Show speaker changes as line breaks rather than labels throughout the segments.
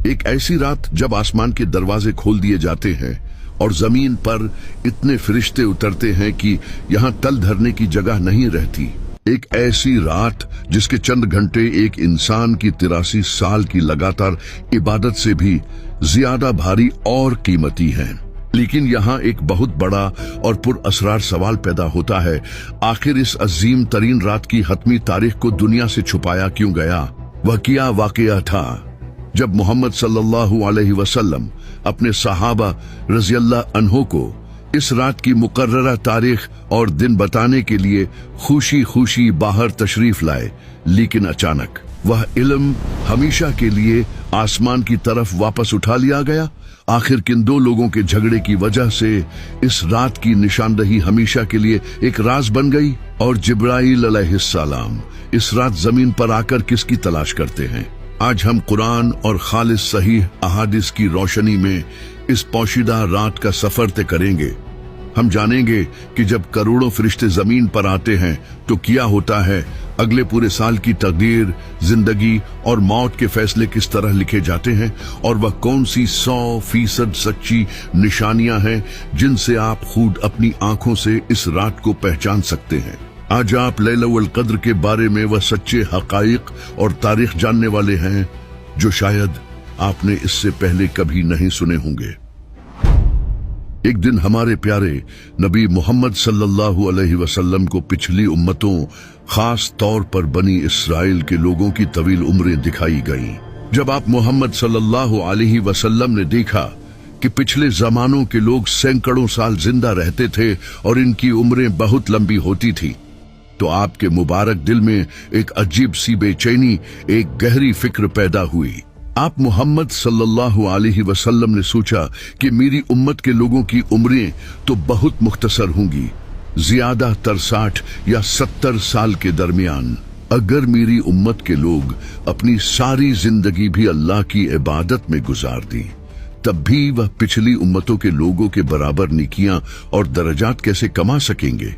ایک ایسی رات جب آسمان کے دروازے کھول دیے جاتے ہیں اور زمین پر اتنے فرشتے اترتے ہیں کہ یہاں تل دھرنے کی جگہ نہیں رہتی۔ ایک ایسی رات جس کے چند گھنٹے ایک انسان کی 83 سال کی لگاتار عبادت سے بھی زیادہ بھاری اور قیمتی ہیں۔ لیکن یہاں ایک بہت بڑا اور پر اسرار سوال پیدا ہوتا ہے، آخر اس عظیم ترین رات کی حتمی تاریخ کو دنیا سے چھپایا کیوں گیا؟ وہ کیا واقعہ تھا جب محمد صلی اللہ علیہ وسلم اپنے صحابہ رضی اللہ عنہ کو اس رات کی مقررہ تاریخ اور دن بتانے کے لیے خوشی خوشی باہر تشریف لائے، لیکن اچانک وہ علم ہمیشہ کے لیے آسمان کی طرف واپس اٹھا لیا گیا؟ آخر کن دو لوگوں کے جھگڑے کی وجہ سے اس رات کی نشاندہی ہمیشہ کے لیے ایک راز بن گئی؟ اور جبرائیل علیہ السلام اس رات زمین پر آ کر کس کی تلاش کرتے ہیں؟ آج ہم قرآن اور خالص صحیح احادیث کی روشنی میں اس پوشیدہ رات کا سفر طے کریں گے۔ ہم جانیں گے کہ جب کروڑوں فرشتے زمین پر آتے ہیں تو کیا ہوتا ہے، اگلے پورے سال کی تقدیر، زندگی اور موت کے فیصلے کس طرح لکھے جاتے ہیں، اور وہ کون سی 100% سچی نشانیاں ہیں جن سے آپ خود اپنی آنکھوں سے اس رات کو پہچان سکتے ہیں۔ آج آپ لیلۃ القدر کے بارے میں وہ سچے حقائق اور تاریخ جاننے والے ہیں جو شاید آپ نے اس سے پہلے کبھی نہیں سنے ہوں گے۔ ایک دن ہمارے پیارے نبی محمد صلی اللہ علیہ وسلم کو پچھلی امتوں، خاص طور پر بنی اسرائیل کے لوگوں کی طویل عمریں دکھائی گئیں۔ جب آپ محمد صلی اللہ علیہ وسلم نے دیکھا کہ پچھلے زمانوں کے لوگ سینکڑوں سال زندہ رہتے تھے اور ان کی عمریں بہت لمبی ہوتی تھی، تو آپ کے مبارک دل میں ایک عجیب سی بے چینی، ایک گہری فکر پیدا ہوئی۔ آپ محمد صلی اللہ علیہ وسلم نے سوچا کہ میری امت کے لوگوں کی عمریں تو بہت مختصر ہوں گی، زیادہ تر 60 یا 70 سال کے درمیان۔ اگر میری امت کے لوگ اپنی ساری زندگی بھی اللہ کی عبادت میں گزار دی، تب بھی وہ پچھلی امتوں کے لوگوں کے برابر نیکیاں اور درجات کیسے کما سکیں گے؟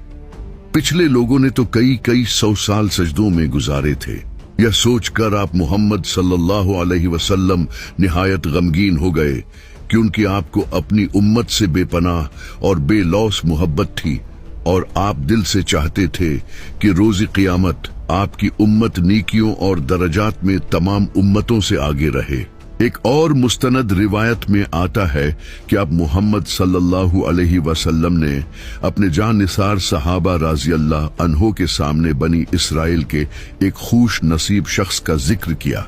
پچھلے لوگوں نے تو کئی 100 سال سجدوں میں گزارے تھے۔ یہ سوچ کر آپ محمد صلی اللہ علیہ وسلم نہایت غمگین ہو گئے، کیونکہ آپ کو اپنی امت سے بے پناہ اور بے لوث محبت تھی، اور آپ دل سے چاہتے تھے کہ روز قیامت آپ کی امت نیکیوں اور درجات میں تمام امتوں سے آگے رہے۔ ایک اور مستند روایت میں آتا ہے کہ آپ محمد صلی اللہ علیہ وسلم نے اپنے جان نثار صحابہ رضی اللہ عنہ کے سامنے بنی اسرائیل کے ایک خوش نصیب شخص کا ذکر کیا۔